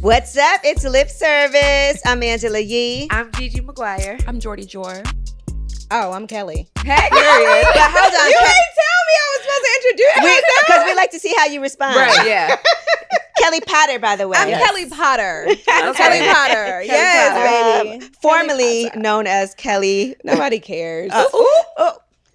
What's up? It's Lip Service. I'm Angela Yee. I'm Gigi Maguire. I'm Jordy Jor. Oh, I'm Kelli. Hey, Period. But hold on. You didn't tell me I was supposed to introduce myself. Because we like to see how you respond. right, yeah. Kelli Potter, by the way. I'm Kelli Potter. Okay. Kelli Potter. Yes, baby. Formerly known as Kelli. Nobody cares.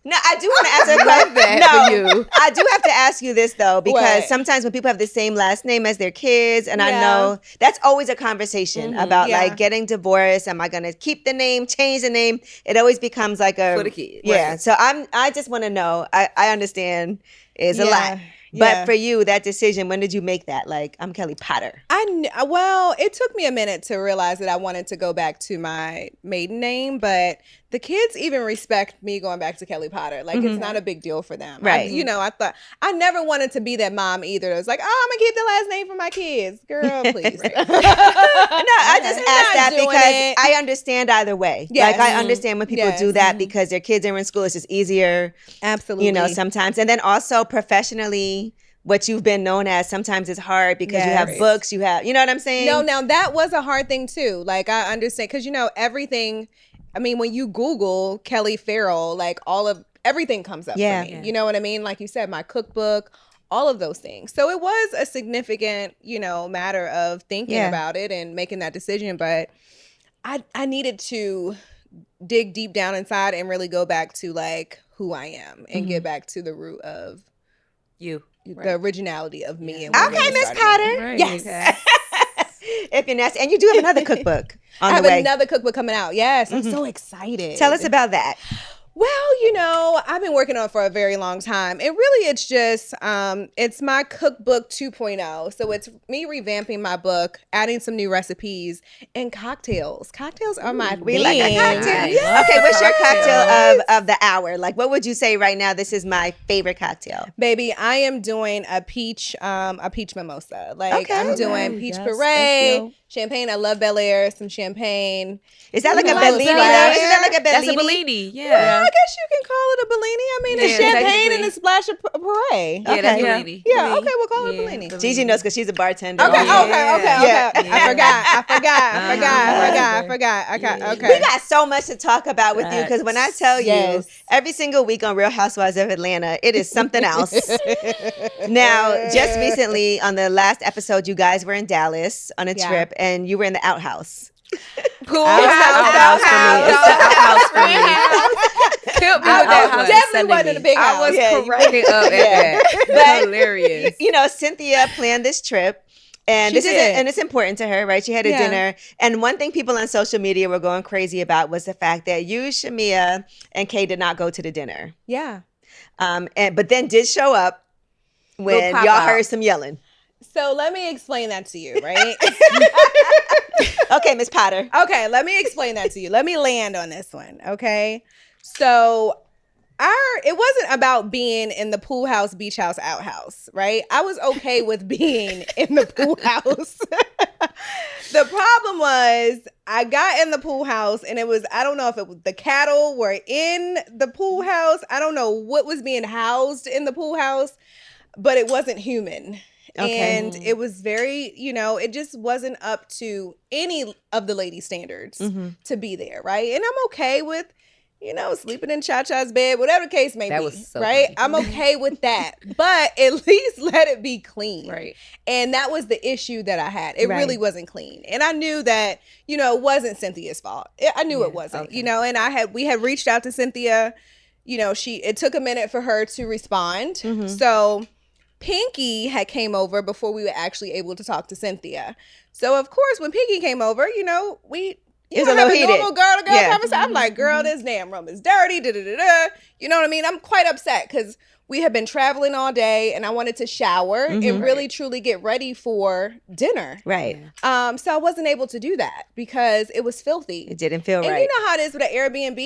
No, I do want to ask a question. that for you. I do have to ask you this, though, because What? sometimes when people have the same last name as their kids, and I Yeah. know that's always a conversation about Yeah. like getting divorced. Am I going to keep the name, change the name? It always becomes like a... For the kids. Yeah. Right. So I just want to know, I understand it's a Yeah. lot. But Yeah. for you, that decision, when did you make that? Like, I'm Kelli Potter. Well, it took me a minute to realize that I wanted to go back to my maiden name, but the kids even respect me going back to Kelli Potter. Like, it's not a big deal for them. Right. I thought, I never wanted to be that mom either. It was like, oh, I'm going to keep the last name for my kids. Girl, please. No, I just You're asked not that doing because it. I understand either way. Yes. Like, I understand when people Yes. do that because their kids are in school. It's just easier, Absolutely. sometimes. And then also professionally, what you've been known as sometimes is hard because you have Yes. books, you know what I'm saying? No, now that was a hard thing too. Like, I understand because everything. I mean, when you Google Kelli Farrell, like everything comes up Yeah. for me. You know what I mean? Like you said, my cookbook, all of those things. So it was a significant, matter of thinking Yeah. about it and making that decision. But I needed to dig deep down inside and really go back to like who I am and get back to the root of You. the originality of me. And what Okay, really Miss started Potter. me. Right. Yes. Okay. If you're nasty. And you do have another cookbook on I have the way. another cookbook coming out. Yes, I'm so excited. Tell us about that. Well, I've been working on it for a very long time. And really, it's just, it's my cookbook 2.0. So it's me revamping my book, adding some new recipes, and cocktails. Cocktails are my We like a thing. cocktail. Nice. Yes. Okay, what's your cocktail of the hour? Like, what would you say right now? This is my favorite cocktail. Baby, I am doing a peach mimosa. Like, Okay. I'm doing Ooh, peach yes, puree, thank you. champagne. I love Bel Air, some champagne. Is that like a Ooh, Bellini though? Bel Isn't that like a That's a Bellini? Bellini. Yeah, Yeah. I guess you can call it a Bellini. I mean, it's Yeah, champagne technically. and a splash of puree. Yeah, that's Okay. Bellini. Yeah, okay, we'll call it Bellini. Gigi knows because she's a bartender. Okay, Yeah. okay. Yeah. I forgot. Okay. We got so much to talk about with you because when I tell you, Yes. every single week on Real Housewives of Atlanta, it is something else. Now, just recently on the last episode, you guys were in Dallas on a Yeah. trip and you were in the outhouse. Pool Outhouse house. for me. It's the outhouse for me. Killed me with that one. Definitely wasn't a big house. I was Yeah, you cracking up at Yeah. that. But- Hilarious. Cynthia planned this trip. And She this is did. and it's important to her, right? She had a Yeah. dinner. And one thing people on social media were going crazy about was the fact that you, Shamia, and Kay did not go to the dinner. Yeah. But then did show up when Little pop y'all out. heard some yelling. So let me explain that to you, right? Okay, Miss Potter. Okay, let me explain that to you. Let me land on this one, okay? So it wasn't about being in the pool house, beach house, outhouse, right? I was okay with being in the pool house. The problem was I got in the pool house and I don't know if it was the cattle were in the pool house. I don't know what was being housed in the pool house, but it wasn't human. Okay. And it was very, it just wasn't up to any of the lady standards to be there, right? And I'm okay with, sleeping in Cha-Cha's bed, whatever the case may That be, was so right? funny. I'm okay with that, but at least let it be clean. Right. And that was the issue that I had. It Right. really wasn't clean. And I knew that, it wasn't Cynthia's fault. I knew it wasn't, okay. and we had reached out to Cynthia. It took a minute for her to respond. Mm-hmm. So Pinky had came over before we were actually able to talk to Cynthia. So of course, when Pinky came over, we It was a have little heated. normal girl-to-girl Yeah. conversation. I'm like, girl, this damn room is dirty. Da-da-da-da. You know what I mean? I'm quite upset because we had been traveling all day and I wanted to shower and really truly get ready for dinner. Right. So I wasn't able to do that because it was filthy. It didn't feel And right. you know how it is with an Airbnb?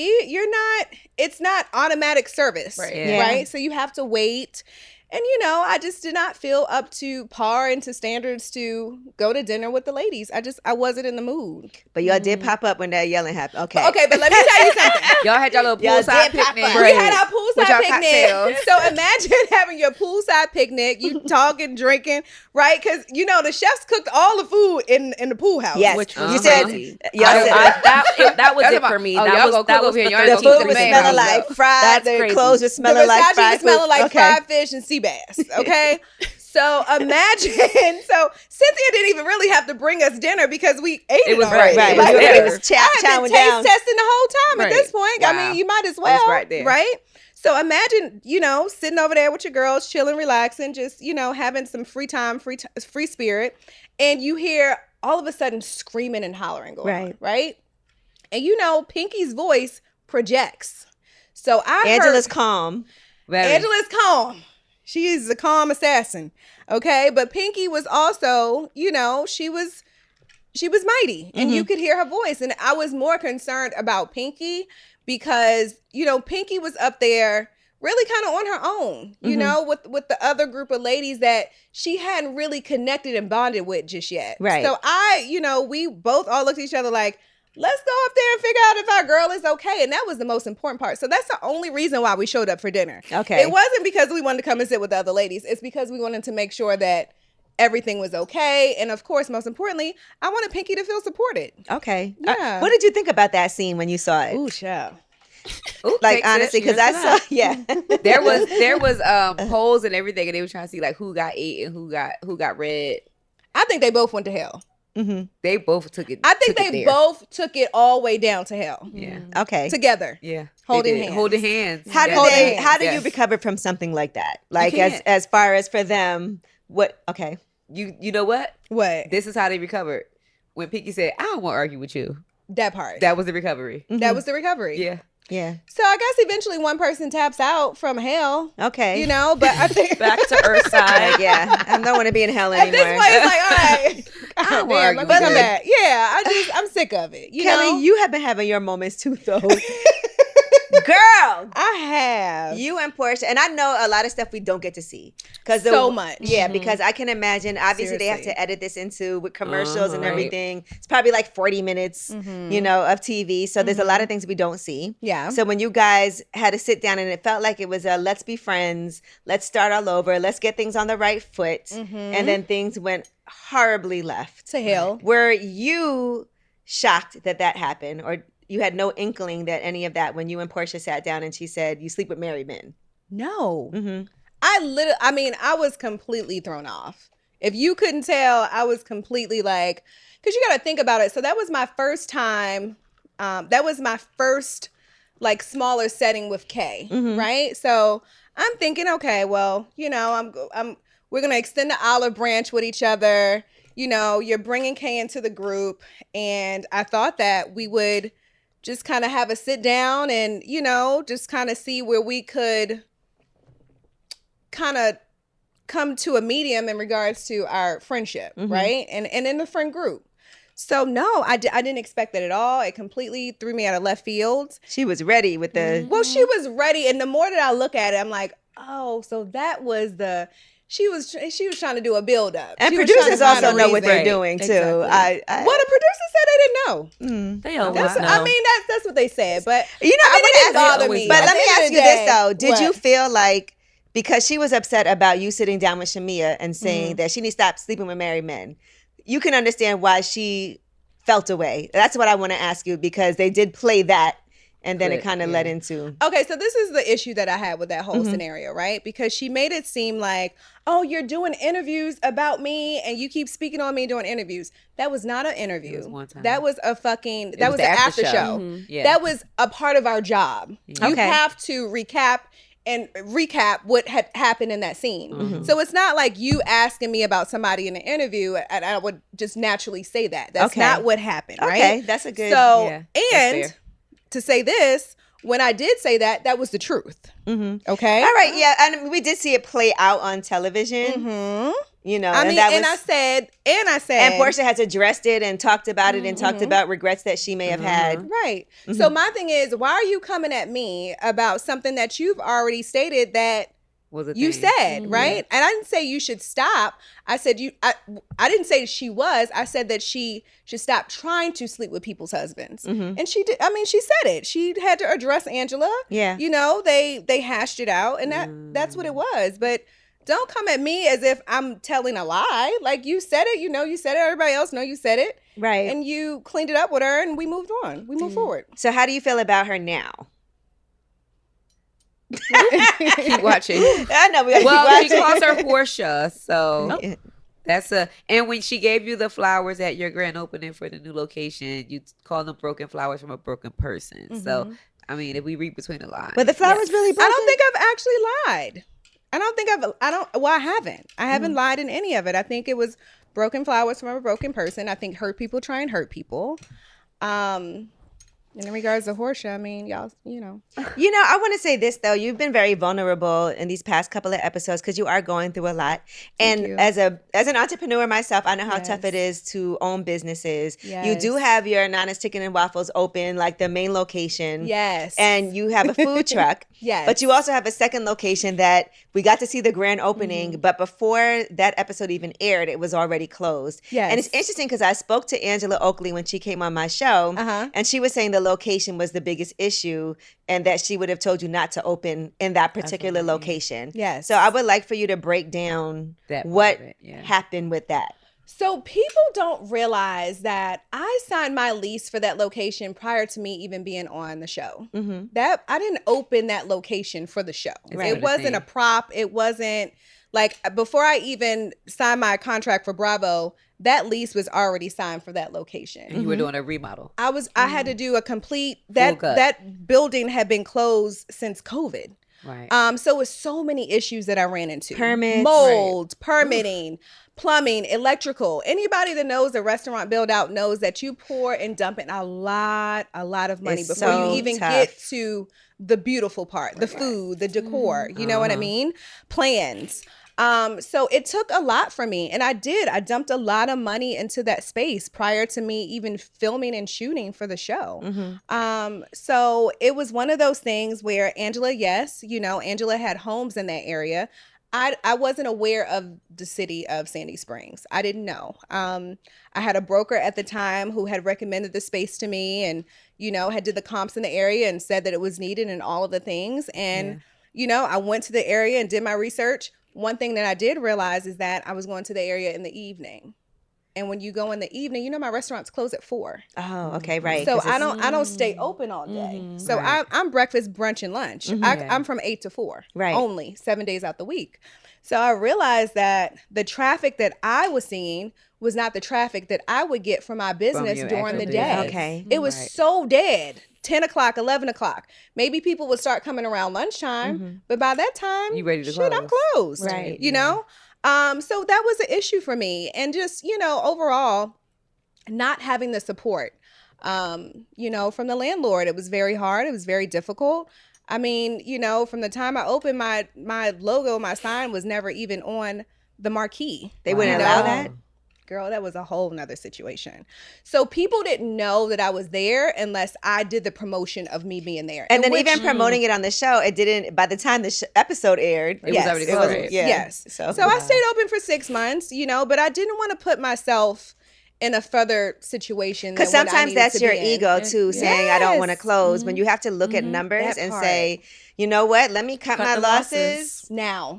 It's not automatic service, Right. Yeah. right? So you have to wait. And, I just did not feel up to par and to standards to go to dinner with the ladies. I wasn't in the mood. But y'all did pop up when that yelling happened. Okay. But let me tell you something. Y'all had y'all little poolside picnic. We had our poolside picnic. Cocktails. So imagine having your poolside picnic, you talking, drinking, right? Because, the chefs cooked all the food in the pool house. Yes. Which was You said, crazy. That was it for me. That was over here. the food was smelling like fried. The crazy. clothes were smelling like Versace fried was smelling like okay. fried fish and sea bass. Okay. So imagine. So Cynthia didn't even really have to bring us dinner because we ate it already. Right. Like, It was I had chowing been down. taste testing the whole time at Right. this point. Wow. I mean, you might as well. It's right there. Right. So imagine, sitting over there with your girls, chilling, relaxing, just, having some free time, free spirit. And you hear all of a sudden screaming and hollering going on. Right. And Pinky's voice projects. So Angela's calm. Angela's calm. She is a calm assassin. Okay. But Pinky was also, she was mighty and you could hear her voice. And I was more concerned about Pinky because, Pinky was up there really kind of on her own, with the other group of ladies that she hadn't really connected and bonded with just yet. Right. So we both all looked at each other like, let's go up there and figure out if our girl is okay. And that was the most important part. So that's the only reason why we showed up for dinner. Okay. It wasn't because we wanted to come and sit with the other ladies. It's because we wanted to make sure that everything was okay. And of course, most importantly, I wanted Pinky to feel supported. Okay. Yeah. What did you think about that scene when you saw it? Ooh, child. Ooh, Like, takes honestly, it. because I saw, yeah. There was polls and everything, and they were trying to see like who got 8 and who got red. I think they both went to hell. Mm-hmm. They both took it. I think they both took it all the way down to hell. Yeah. Okay. Together. Yeah. Holding They did. hands. Holding hands. How did Yeah. they? How did you Yes. recover from something like that? Like can't. as far as for them, what? Okay. You know what? What? This is how they recovered. When Pinky said, "I don't want to argue with you," That part. that was the recovery. That was the recovery. Yeah. Yeah. So I guess eventually one person taps out from hell. Okay. But I think Back to Earth side. Yeah. I don't want to be in hell at this anymore. point it's like, all right, I don't damn, wanna let me argue come with back. Yeah, I'm sick of it. Kelly, you have been having your moments too, though. Girl, I have. you and Portia, and I know a lot of stuff we don't get to see because So much. Yeah, because I can imagine. Obviously, they have Seriously. to edit this into with commercials and Right. everything. It's probably like 40 minutes, of TV. So there's a lot of things we don't see. Yeah. So when you guys had to sit down and it felt like it was a let's be friends, let's start all over, let's get things on the right foot, and then things went horribly left. To hell. Were you shocked that happened, or you had no inkling that any of that when you and Portia sat down and she said you sleep with married men? No. Mm-hmm. I was completely thrown off. If you couldn't tell, I was completely like, because you got to think about it. So that was my first time. That was my first like smaller setting with Kay, right? So I'm thinking, okay, well, we're gonna extend the olive branch with each other. You're bringing Kay into the group, and I thought that we would just kind of have a sit down and just kind of see where we could kind of come to a medium in regards to our friendship, right? And in the friend group. So no, I didn't expect that at all. It completely threw me out of left field. She was ready with the. Well, she was ready, and the more that I look at it, I'm like, oh, so that was she was trying to do a build up. And She was trying producers to find also a know what reason. they're doing too. Exactly. Well, the producer said they didn't know. They all That's, know. I mean, that's what they said. But You know, I I mean, it didn't want to bother ask me. you, but At let the me end of ask the you this day, though: did what? you feel like because she was upset about you sitting down with Shamia and saying that she needs to stop sleeping with married men, you can understand why she felt away? That's what I want to ask you, because they did play that, and then it Clip, kind of yeah. led into. Okay, so this is the issue that I had with that whole scenario, right? Because she made it seem like, oh, you're doing interviews about me and you keep speaking on me doing interviews. That was not an interview. It was one time. That was a fucking, It that was the an after show. Yeah. That was a part of our job. You Okay. have to recap what had happened in that scene. So it's not like you asking me about somebody in an interview and I would just naturally say that. That's Okay. not what happened, right? Okay, that's a good. So, Yeah, that's and fair. to say this, when I did say that, that was the truth. Okay? All right, yeah, and we did see it play out on television. You know, I mean, that and was, I said, and Portia has addressed it and talked about it and talked about regrets that she may have had. right. So my thing is, why are you coming at me about something that you've already stated that was a you thing. said, right? And I didn't say you should stop. I said I didn't say she was. I said that she should stop trying to sleep with people's husbands. And she did. I mean, she said it. She had to address Angela. Yeah. You know, they hashed it out, and that's what it was. But don't come at me as if I'm telling a lie. Like, you said it. You know, you said it. Everybody else know you said it. Right. And you cleaned it up with her, and we moved on. We moved forward. So how do you feel about her now? Keep watching. I know. Well, she calls her Portia, so that's and when she gave you the flowers at your grand opening for the new location, you call them broken flowers from a broken person. So, I mean, if we read between the lines. But the flowers really broken? I don't think I've actually lied. I haven't. I haven't lied in any of it. I think it was broken flowers from a broken person. I think hurt people try and hurt people. In regards to Portia, I mean, y'all, you know. You know, I want to say this, though. You've been very vulnerable in these past couple of episodes because you are going through a lot. And as an entrepreneur myself, I know how tough it is to own businesses. Yes. You do have your Nana's Chicken and Waffles open, like the main location. Yes. And you have a food truck. Yes. But you also have a second location that we got to see the grand opening. But before that episode even aired, it was already closed. Yes. And it's interesting because I spoke to Angela Oakley when she came on my show. And she was saying the location was the biggest issue and that she would have told you not to open in that particular location. Yes. So I would like for you to break down what happened with that. So people don't realize that I signed my lease for that location prior to me even being on the show. That I didn't open that location for the show. It wasn't a prop. It wasn't like before I even signed my contract for Bravo, that lease was already signed for that location. And you were doing a remodel. I had to do a complete that building had been closed since COVID. Right. So with so many issues that I ran into. Permits. Mold, permitting, plumbing, electrical. Anybody that knows the restaurant build out knows that you pour and dump in a lot of money It's before so you even tough. get to the beautiful part, the food, the decor. You know what I mean? Plans. So it took a lot for me, and I dumped a lot of money into that space prior to me even filming and shooting for the show. So it was one of those things where Angela had homes in that area. I wasn't aware of the city of Sandy Springs. I didn't know. I had a broker at the time who had recommended the space to me and, had did the comps in the area and said that it was needed and all of the things. And, I went to the area and did my research. One thing that I did realize is that I was going to the area in the evening. And when you go in the evening, my restaurants close at 4. Oh, okay, right. So I don't stay open all day. So I'm breakfast, brunch, and lunch. I'm from 8 to 4. Right. Only 7 days out the week. So I realized that the traffic that I was seeing was not the traffic that I would get from my business during the day. Okay. It was so dead. 10 o'clock, 11 o'clock. Maybe people would start coming around lunchtime, but by that time, you ready to close. I'm closed. Right. You know? So that was an issue for me. And just, overall, not having the support, from the landlord. It was very hard. It was very difficult. I mean, from the time I opened, my logo, my sign was never even on the marquee. They wouldn't allow that? Girl, that was a whole nother situation. So people didn't know that I was there unless I did the promotion of me being there. And then even promoting it on the show, it didn't, by the time the episode aired, it was already closed. Yes. So I stayed open for 6 months, but I didn't want to put myself in a further situation. Because sometimes that's your ego too, saying I don't want to close. When you have to look at numbers and say, you know what, let me cut my losses now.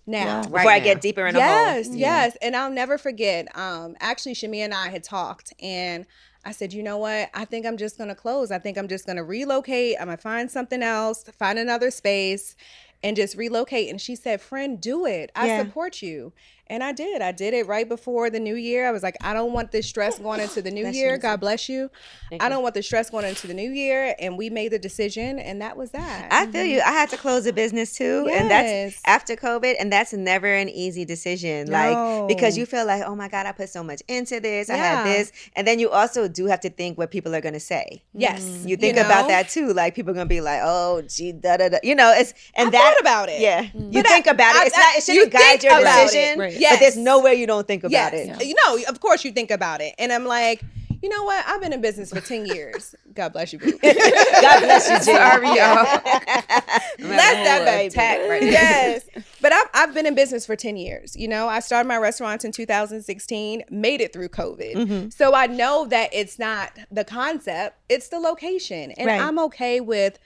Now, before I get deeper in a hole. Yes. And I'll never forget. Actually, Shamia and I had talked, and I said, you know what? I think I'm just going to close. I think I'm just going to relocate. I'm going to find something else, find another space, and just relocate. And she said, friend, do it. I support you. And I did. I did it right before the new year. I was like, I don't want this stress going into the new year. God bless you. I don't want the stress going into the new year. And we made the decision, and that was that. I feel you. I had to close a business too. And that's after COVID. And that's never an easy decision. Like, because you feel like, oh my God, I put so much into this. I had this. And then you also do have to think what people are going to say. Yes. You think about that too. Like, people are going to be like, oh, gee, da da da. I thought about it. Yeah. You think about it. It shouldn't guide your decision. Right. But there's nowhere you don't think about it. Of course you think about it. And I'm like, you know what? I've been in business for 10 years. God bless you, boo. God bless you, Jay. Sorry, y'all. Bless that baby. Right yes. But I've been in business for 10 years. You know, I started my restaurants in 2016, made it through COVID. So I know that it's not the concept, it's the location. And I'm okay with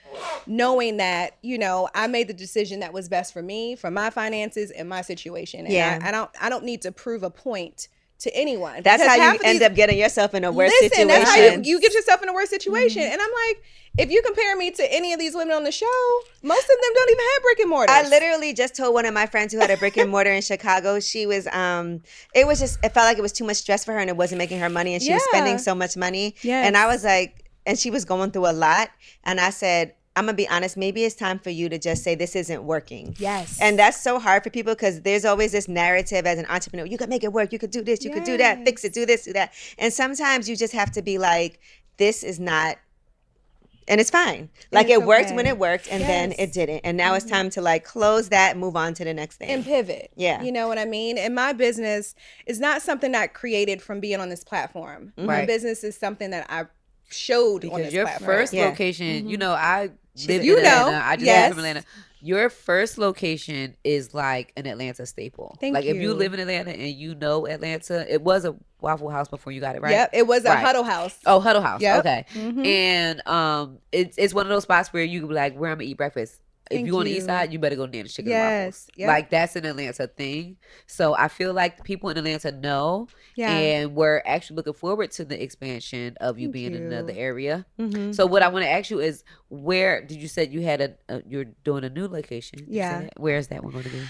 knowing that, you know, I made the decision that was best for me, for my finances and my situation. And I don't need to prove a point to anyone. That's how you end up getting yourself in a worse situation. That's how you get yourself in a worse situation. And I'm like, if you compare me to any of these women on the show, most of them don't even have brick and mortar. I literally just told one of my friends who had a brick and mortar in Chicago, she was, it felt like it was too much stress for her and it wasn't making her money and she was spending so much money. Yes. And I was like, and she was going through a lot. And I said, I'm going to be honest, maybe it's time for you to just say this isn't working. Yes. And that's so hard for people because there's always this narrative as an entrepreneur. You could make it work. You could do this. You could do that. Fix it. Do this. Do that. And sometimes you just have to be like, this is not, and it's fine. Like it worked when it worked and then it didn't. And now it's time to like close that, move on to the next thing. And pivot. Yeah. You know what I mean? And my business is not something that I created from being on this platform. My business is something that I showed on this your platform. first location, you know, I live in You Atlanta. know. I just Yes. live from Atlanta. Your first location is like an Atlanta staple. Thank like you. if you live in Atlanta and you know Atlanta, it was a Waffle House before you got it, right? Yep. It was a Huddle House. Oh, Huddle House. Yep. Okay. And it's one of those spots where you can be like, where I'm gonna eat breakfast. If you on the east side, you better go near the chicken and waffles. Yep. Like that's an Atlanta thing. So I feel like people in Atlanta know, and we're actually looking forward to the expansion of you being in another area. So what I want to ask you is, where did you said you had you're doing a new location? Yeah. Where is that one going to be?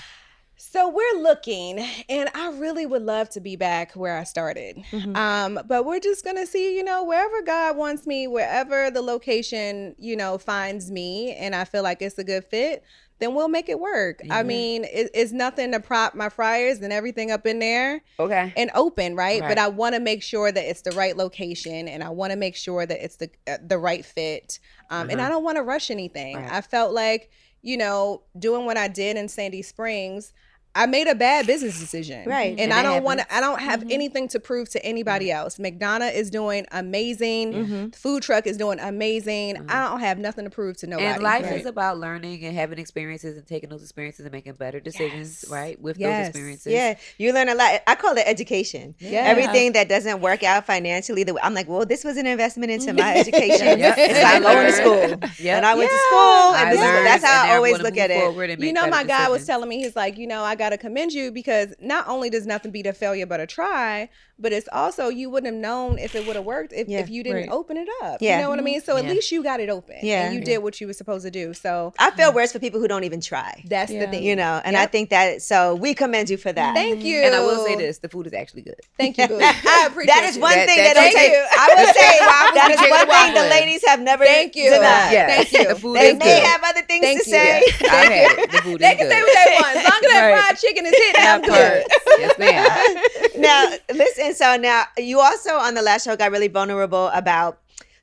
So we're looking, and I really would love to be back where I started. But we're just going to see, you know, wherever God wants me, wherever the location, you know, finds me, and I feel like it's a good fit, then we'll make it work. I mean, it's nothing to prop my fryers and everything up in there and open, right? But I want to make sure that it's the right location, and I want to make sure that it's the right fit. And I don't want to rush anything. I felt like, you know, doing what I did in Sandy Springs, I made a bad business decision. Right. And I don't have anything to prove to anybody else. McDonough is doing amazing. The food truck is doing amazing. I don't have nothing to prove to nobody. And life is about learning and having experiences and taking those experiences and making better decisions, right? With those experiences. Yeah. You learn a lot. I call it education. Everything that doesn't work out financially, I'm like, well, this was an investment into my education. It's like going to school. And I went to school. And that's how I always look at it. You know, my guy was telling me, he's like, you know, I got to commend you because not only does nothing beat a failure but a try, but it's also you wouldn't have known if it would have worked if you didn't open it up. You know what I mean? So at least you got it open. And you did what you were supposed to do. So I feel worse for people who don't even try. That's the thing. You know, and I think that, so we commend you for that. Thank you. And I will say this, the food is actually good. Thank you, boo. I appreciate that is one thing that that don't take. I would say that is one thing the waffling. ladies have never Thank you. denied. Thank you. The food They is may good. have other things Thank to you. say. I've had it. The food They is can good. say what they want. As long as that fried chicken is hitting, I'm good. Yes, ma'am. Now, listen, so now you also on the last show got really vulnerable about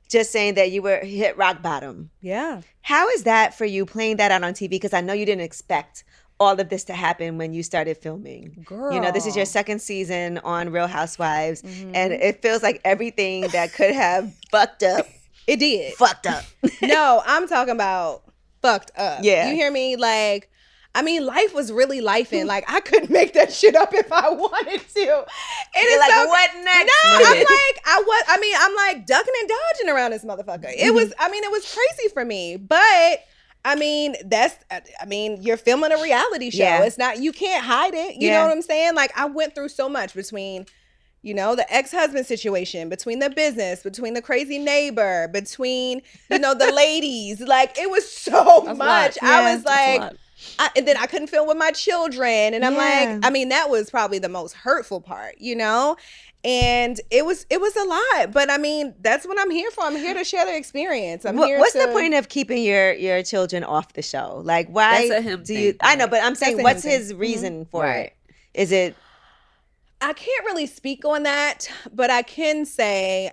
just saying that you were hit rock bottom. Yeah. How is that for you playing that out on TV? Because I know you didn't expect all of this to happen when you started filming. Girl. You know, this is your second season on Real Housewives, and it feels like everything that could have fucked up, It did. fucked up. No, I'm talking about fucked up. Yeah. You hear me? Like, I mean, life was really lifing. Like, I couldn't make that shit up if I wanted to. And You're like, what next? No, I'm like ducking and dodging around this motherfucker. It was crazy for me. But I mean, you're filming a reality show. Yeah. It's not, you can't hide it. You know what I'm saying? Like, I went through so much between, you know, the ex-husband situation, between the business, between the crazy neighbor, between, you know, the ladies. Like, it was so much. I was like, and then I couldn't film with my children. And I'm like, I mean, that was probably the most hurtful part, you know? And it was a lot. But I mean, that's what I'm here for. I'm here to share the experience. What's the point of keeping your children off the show? Like, why That's a him do you? thing, I know, but I'm saying, That's a what's him his reason for Right. it? Is it? I can't really speak on that, but I can say,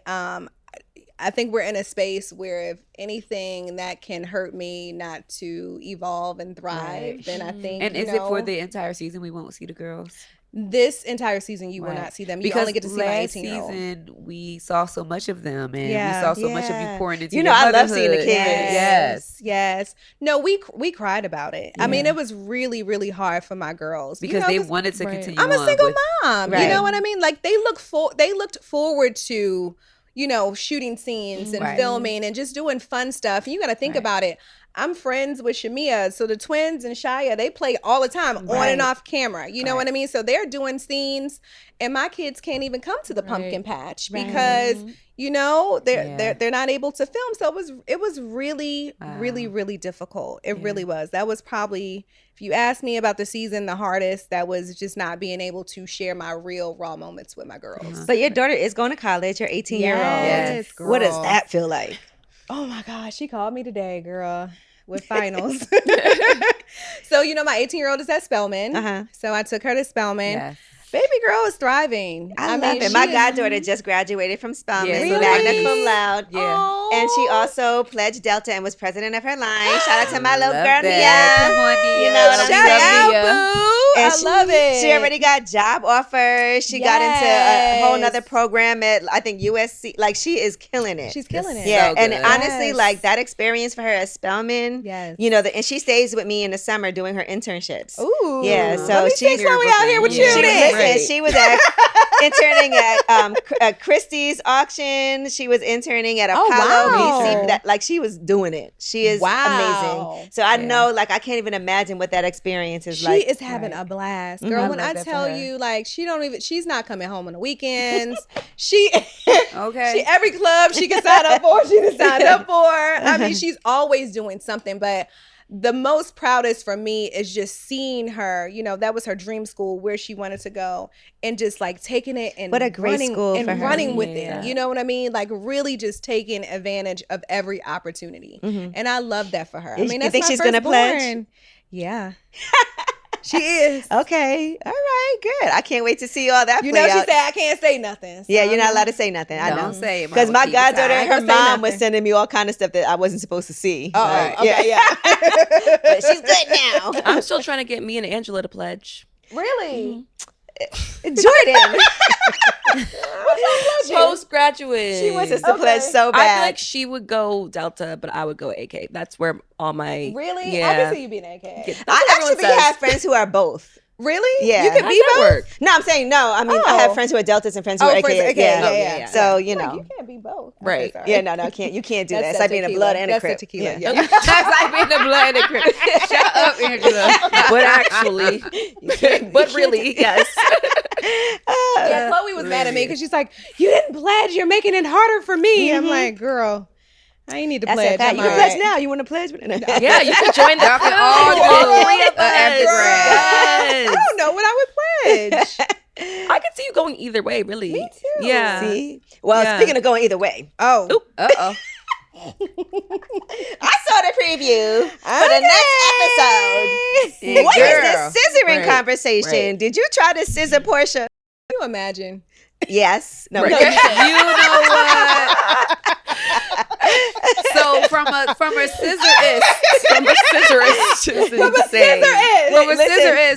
I think we're in a space where if anything that can hurt me not to evolve and thrive, then I think, And you is it for know, the entire season we won't see the girls? This entire season, you will not see them. You only get to see my 18-year-old. Season, we saw so much of them, and we saw so much of you pouring into your I love seeing the kids. Yes. No, we cried about it. I mean, it was really, really hard for my girls. Because they wanted to continue I'm a single mom. Right. You know what I mean? Like, they looked forward to, shooting scenes and filming and just doing fun stuff. And you got to think about it. I'm friends with Shamia, so the twins and Shia, they play all the time on and off camera. You know what I mean? So they're doing scenes, and my kids can't even come to the pumpkin patch because they're not able to film. So it was really, really, really difficult. It really was. That was probably, if you ask me about the season, the hardest. That was just not being able to share my real raw moments with my girls. But your daughter is going to college. Your 18-year-old. Yes, girl. What does that feel like? Oh my gosh, she called me today, girl, with finals. So, my 18-year-old is at Spelman. So I took her to Spelman. Yes. Baby girl is thriving. I love it. My goddaughter just graduated from Spelman, magna cum laude. Yeah. And she also pledged Delta and was president of her line. Shout out to my little girl, Nia. Come on, Nia. You know what I'm Shout saying? out, boo. And I love it. She already got job offers. She got into a whole nother program at, I think, USC. Like, she is killing it. She's killing it. Yeah. So And good. honestly, like, that experience for her at Spelman, Yes. and she stays with me in the summer doing her internships. Ooh. Yeah. So Let me she's see when we out here with you then. She was interning at Christie's auction. She was interning at Apollo. Wow. BC. She was doing it. She is amazing. So I know, I can't even imagine what that experience is like. She is having a blast, girl. When I tell you, she's not coming home on the weekends. Every club she can sign up for, she can sign up for. I mean, she's always doing something, but the most proudest for me is just seeing her, that was her dream school where she wanted to go, and just taking it and what a great school and for her. running with it. You know what I mean? Really just taking advantage of every opportunity. And I love that for her. I mean, you think she's going to pledge? Yeah. She is. Okay. All right. Good. I can't wait to see all that. She said I can't say nothing. So you're not allowed to say nothing. I know. Don't say it. Because my goddaughter and her mom was sending me all kind of stuff that I wasn't supposed to see. Oh, okay, yeah. But she's good now. I'm still trying to get me and Angela to pledge. Really? Jordan. Postgraduate. She wants us to pledge so I bad. feel like she would go Delta, but I would go AK. That's where all my Really? Yeah. I can see you being AK. I actually have friends who are both. Really? Yeah. You can be both? No, I'm saying no. I mean, I have friends who are Deltas and friends who are AK. Yeah. So, you can't be both. Right. Okay, yeah, no, can't. You can't do that. It's like being a blood and a crip. That's the tequila. Yeah. That's like being a blood and a crip. Shut up, Angela. But actually, but really, yes. Yeah, Chloe was mad at me because she's like, "You didn't pledge. You're making it harder for me." I'm like, "Girl, I ain't need to pledge. You can pledge now. You want to pledge? Yeah, you can join the crew. All three of us. I don't know what I would pledge. I could see you going either way, really. Me too. Yeah. See? Well, speaking of going either way. Oh. Uh-oh. I saw the preview for the next episode. What is this scissoring conversation? Right. Did you try to scissor Portia? Can you imagine? Yes. No. You know what? So from a scissorist,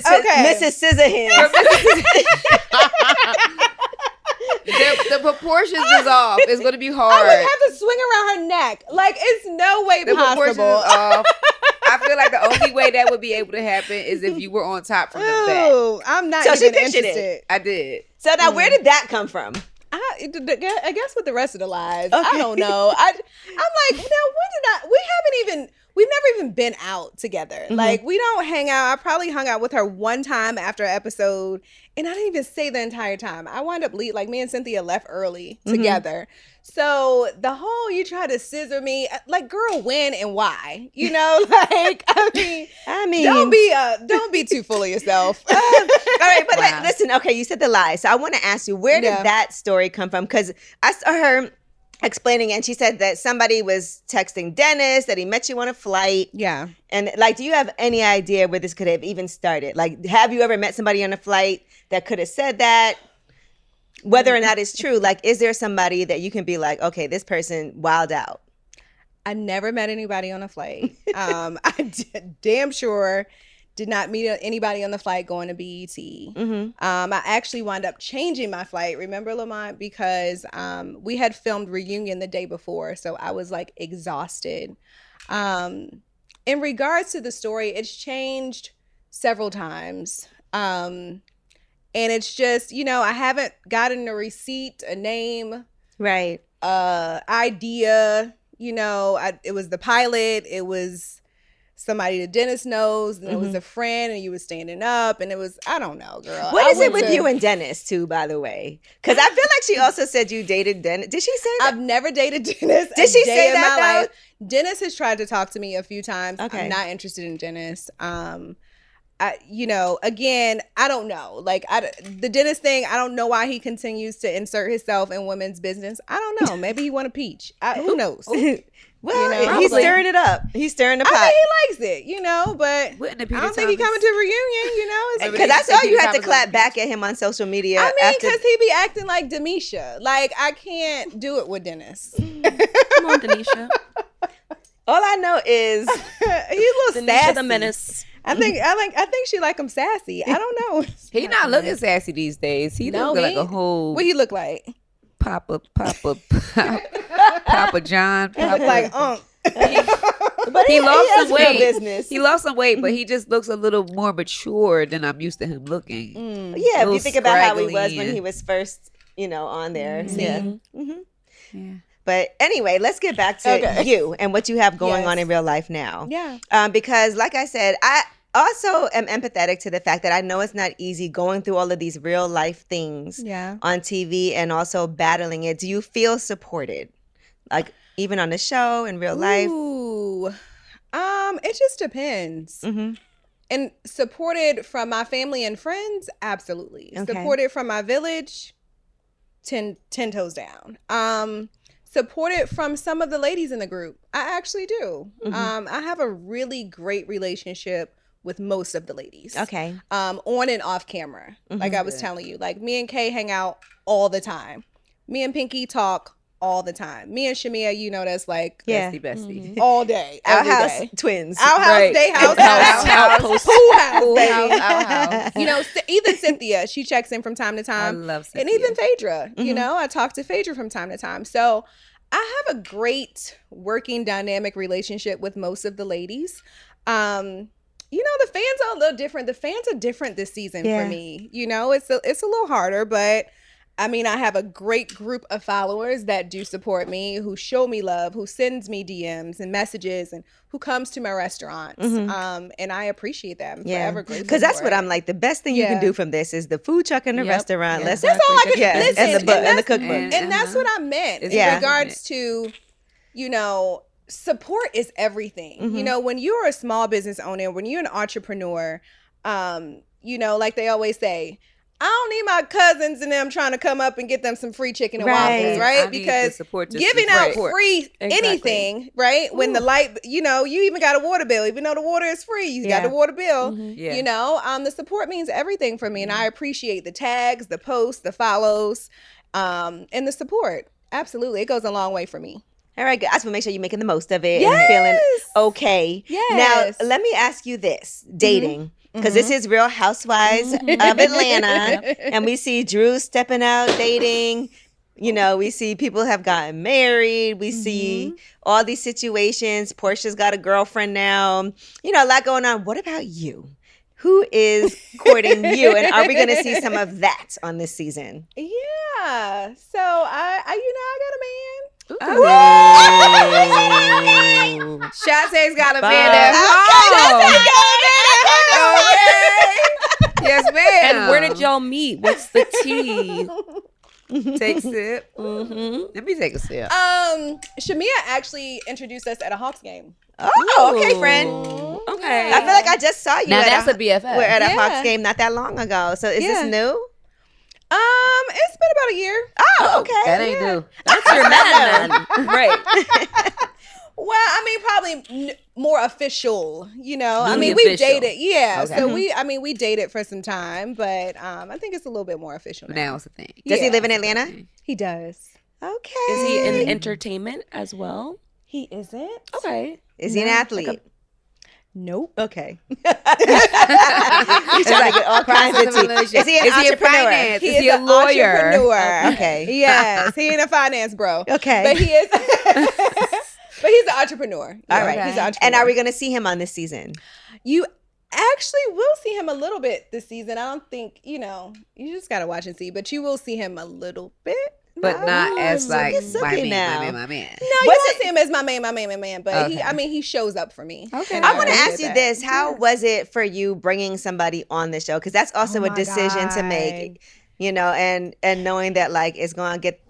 okay. Mrs. Scissorhands. The proportions is off. It's going to be hard. I would have to swing around her neck. It's no way The proportions is possible. off. I feel like the only way that would be able to happen is if you were on top from the back. Ooh, I'm not So she even pictured interested. it. I did. So now, where did that come from? I guess with the rest of the lives. Okay. I don't know. I'm like, now we've never even been out together. We don't hang out. I probably hung out with her one time after an episode, and I didn't even stay the entire time. I wound up me and Cynthia left early together. So the whole you try to scissor me, girl, when and why? I mean, don't be too full of yourself. All right, but listen, okay, you said the lie. So I want to ask you, where did that story come from? Because I saw her explaining, and she said that somebody was texting Dennis, that he met you on a flight. Yeah. And do you have any idea where this could have even started? Have you ever met somebody on a flight that could have said that? Whether or not it's true, is there somebody that you can be like, okay, this person wilded out? I never met anybody on a flight. I'm damn sure Did not meet anybody on the flight going to BET. Mm-hmm. I actually wound up changing my flight. Remember, Lamont? Because we had filmed Reunion the day before. So I was like exhausted. In regards to the story, it's changed several times. And it's just, I haven't gotten a receipt, a name. Right. Idea. It was the pilot. It was somebody the dentist knows, and it was a friend, and you was standing up, and it was, I don't know, girl. What is it with you and Dennis too, by the way? Because I feel like she also said you dated Dennis. Did she say that? I've never dated Dennis. Did she say that though? Dennis has tried to talk to me a few times. Okay. I'm not interested in Dennis. Again, I don't know. Like the dentist thing, I don't know why he continues to insert himself in women's business. I don't know. Maybe he want a peach. Who knows? Well, he's stirring it up. He's stirring the pot. I think he likes it, but Wouldn't it be I don't think he coming to Reunion, Because I saw you had to clap back at him on social media. I mean, because he be acting like Demisha. Like, I can't do it with Dennis. Come on, Denisha. All I know is he's a little Denisha sassy. the menace. I think she like him sassy. I don't know. He not looking sassy these days. He No, looks like he- a whole What he look like? Papa John. He look like but He lost has some real weight. business. He lost some weight, but he just looks a little more mature than I'm used to him looking. Yeah, if you little think about how he was scraggly when and- he was first, on there. Yeah. Mm-hmm. Yeah. But anyway, let's get back to you and what you have going on in real life now. Yeah. Because like I said, I also am empathetic to the fact that I know it's not easy going through all of these real life things on TV and also battling it. Do you feel supported? Like even on the show in real life? Ooh. It just depends. Mm-hmm. And supported from my family and friends, absolutely. Okay. Supported from my village, 10 toes down. Supported from some of the ladies in the group, I actually do. I have a really great relationship with most of the ladies. Okay. On and off camera. Like I was telling you. Like me and Kay hang out all the time. Me and Pinky talk all the time. Me and Shamia, that's like Bestie. all day. Our every house day. twins. Our house, Right. they house, Outpost. pool house, baby. Our house. Even Cynthia, she checks in from time to I time. love And Cynthia. even Phaedra, I talk to Phaedra from time to time. So I have a great working dynamic relationship with most of the ladies. The fans are a little different. The fans are different this season for me. It's a little harder, but I mean, I have a great group of followers that do support me, who show me love, who sends me DMs and messages, and who comes to my restaurants. And I appreciate that. I'm forever grateful. Because that's for what it. I'm like. The best thing you can do from this is the food truck in the restaurant. Yeah. Let's That's all I can listen. and the cookbook. And that's what I meant It's in regards to, support is everything. When you're a small business owner, when you're an entrepreneur, like they always say, I don't need my cousins and them trying to come up and get them some free chicken and waffles, right? I need Because the support to giving out support. free anything, right? When the light, you even got a water bill, even though the water is free, you got the water bill. Yeah. The support means everything for me, and I appreciate the tags, the posts, the follows, and the support. Absolutely, it goes a long way for me. All right, good. I just want to make sure you're making the most of it and feeling okay. Yes. Now, let me ask you this. Dating. Because this is Real Housewives of Atlanta. And we see Drew stepping out, dating. We see people have gotten married. We see all these situations. Portia's got a girlfriend now. A lot going on. What about you? Who is courting you? And are we going to see some of that on this season? Yeah. So I got a man. Shate's got a man at home. Okay. Yes, ma'am. And where did y'all meet? What's the tea? Take a sip? Let me take a sip. Shamia actually introduced us at a Hawks game. Oh, okay, friend. Okay. I feel like I just saw you. Now at that's a BFF. We're at a Yeah. Hawks game not that long ago. So is this new? It's been about a year. Oh, okay. That ain't new. That's your man. Right. Well, I mean, probably more official, I mean, Really we official. dated. Yeah. Okay. So we dated for some time, but I think it's a little bit more official now. Now it's a thing. Does he Yeah. live in Atlanta? He does. Okay. Is he in entertainment as well? He isn't. Okay. Is he an athlete? Nope. Okay. He's trying to get all kinds of tea. Is he an entrepreneur? Finance? He is he a an lawyer? Entrepreneur. Okay. Yes, he ain't a finance bro. Okay. But he is. But he's an entrepreneur. All right. He's an entrepreneur. And are we going to see him on this season? You actually will see him a little bit this season. I don't think, you just got to watch and see. But you will see him a little bit. But not as like my man. No, you won't see him as my man. But he shows up for me. Okay. I want to ask you this. How was it for you bringing somebody on the show? Because that's also a decision to make, and knowing that like it's going to get